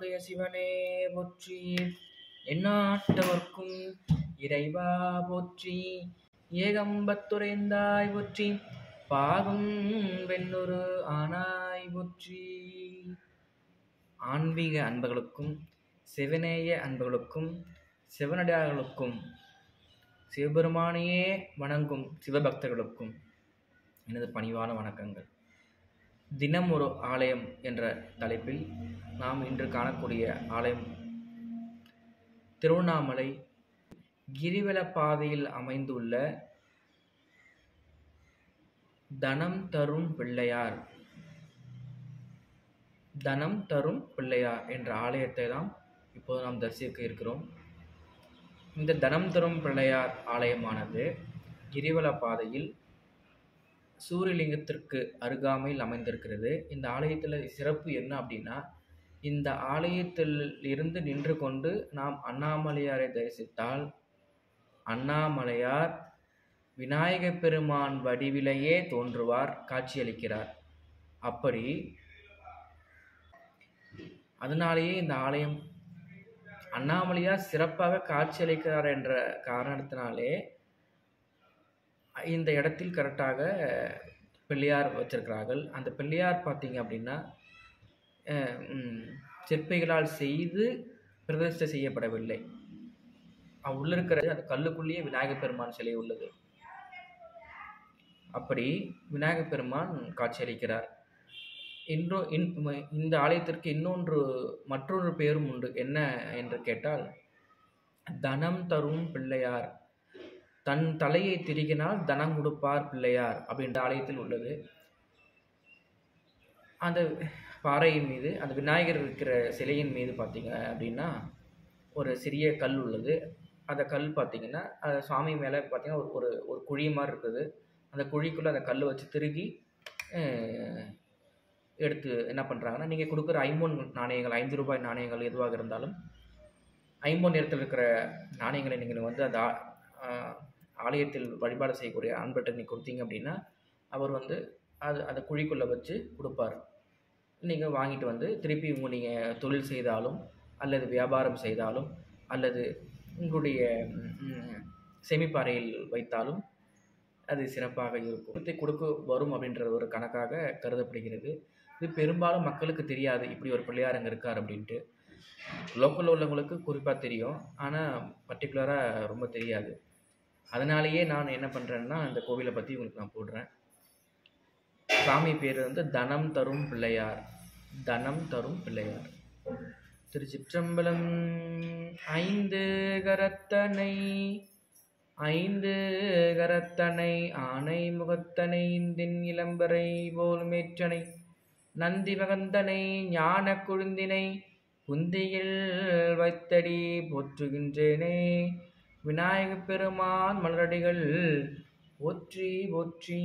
எந்நாட்டுடைய சிவனே போற்றி, எந்நாட்டவர்க்கும் இறைவா போற்றி, ஏகம்பத்துரைந்தாய் போற்றி, பாகம் வெண்ணொரு ஆனாய் போற்றி. ஆன்மீக அன்பர்களுக்கும் சிவநேய அன்பர்களுக்கும் சிவனடியார்களுக்கும் சிவபெருமானையே வணங்கும் சிவபக்தர்களுக்கும் எனது பணிவான வணக்கங்கள். தினம் ஒரு ஆலயம் என்ற தலைப்பில் நாம் இன்று காணக்கூடிய ஆலயம் திருவண்ணாமலை கிரிவல பாதையில் அமைந்துள்ள தனம் தரும் பிள்ளையார் என்ற ஆலயத்தை தான் இப்போது நாம் தரிசிக்க இருக்கிறோம். இந்த தனம் தரும் பிள்ளையார் ஆலயமானது கிரிவல பாதையில் சூரியலிங்கத்திற்கு அருகாமையில் அமைந்திருக்கிறது. இந்த ஆலயத்தில் சிறப்பு என்ன அப்படின்னா, இந்த ஆலயத்தில் இருந்து நின்று கொண்டு நாம் அண்ணாமலையாரை தரிசித்தால் அண்ணாமலையார் விநாயக பெருமான் வடிவிலேயே தோன்றுவார், காட்சியளிக்கிறார். அப்படி அதனாலேயே இந்த ஆலயம் அண்ணாமலையார் சிறப்பாக காட்சியளிக்கிறார் என்ற காரணத்தினாலே இந்த இடத்தில் கரெக்டாக பிள்ளையார் வச்சிருக்கிறார்கள். அந்த பிள்ளையார் பார்த்தீங்க அப்படின்னா சிற்பிகளால் செய்து பிரதிஷ்டை செய்யப்படவில்லை. உள்ள இருக்கிறது அந்த கல்லுக்குள்ளேயே விநாயகர் பெருமான் சிலை உள்ளது. அப்படி விநாயகர் பெருமான் காட்சியளிக்கிறார். இந்த ஆலயத்திற்கு மற்றொரு பேரும் உண்டு. என்ன என்று கேட்டால், தனம் தரும் பிள்ளையார், தன் தலையை திருகினால் தனம் கொடுப்பார் பிள்ளையார் அப்படின்ற ஆலயத்தில் உள்ளது. அந்த பாறையின் மீது அந்த விநாயகர் இருக்கிற சிலையின் மீது பார்த்தீங்க அப்படின்னா ஒரு சிறிய கல் உள்ளது. அந்த கல் பார்த்தீங்கன்னா அந்த சுவாமி மேலே பார்த்தீங்கன்னா ஒரு குழி மாதிரி இருக்குது. அந்த குழிக்குள்ளே அந்த கல் வச்சு திருகி எடுத்து என்ன பண்ணுறாங்கன்னா, நீங்கள் கொடுக்குற ஐம்பொன் நாணயங்கள், 5 ரூபாய் நாணயங்கள் எதுவாக இருந்தாலும் ஐம்பொன் நிறத்தில் இருக்கிற நாணயங்களை நீங்கள் வந்து அந்த ஆலயத்தில் வழிபாடு செய்யக்கூடிய அன்பர்கிட்ட நீங்கள் கொடுத்தீங்க அப்படின்னா அவர் வந்து அந்த குழிக்குள்ளே வச்சு கொடுப்பார். நீங்கள் வாங்கிட்டு வந்து திருப்பி நீங்கள் தொழில் செய்தாலும் அல்லது வியாபாரம் செய்தாலும் அல்லது உங்களுடைய சேமிப்பறையில் வைத்தாலும் அது சிறப்பாக இருக்கும். கொடுக்க வரும் அப்படின்ற ஒரு கணக்காக கருதப்படுகிறது. இது பெரும்பாலும் மக்களுக்கு தெரியாது இப்படி ஒரு பிள்ளையார் அங்கே இருக்கார் அப்படின்ட்டு. லோக்கலில் உள்ளவங்களுக்கு குறிப்பாக தெரியும், ஆனால் பர்டிகுலராக ரொம்ப தெரியாது. அதனாலேயே நான் என்ன பண்ணுறேன்னா இந்த கோவிலை பற்றி உங்களுக்கு நான் போடுறேன். சாமி பேர் வந்து தனம் தரும் பிள்ளையார். திருச்சிற்றம்பலம். 5 கரத்தனை ஆனை முகத்தனை இந்தின் இளம்பரை போல் மேற்றனை நந்தி மகந்தனை ஞான கொழுந்தினை புந்தியில் வைத்தடி போற்றுகின்றேனே. விநாயகப் பெருமான் மலரடிகள் போற்றி போற்றி.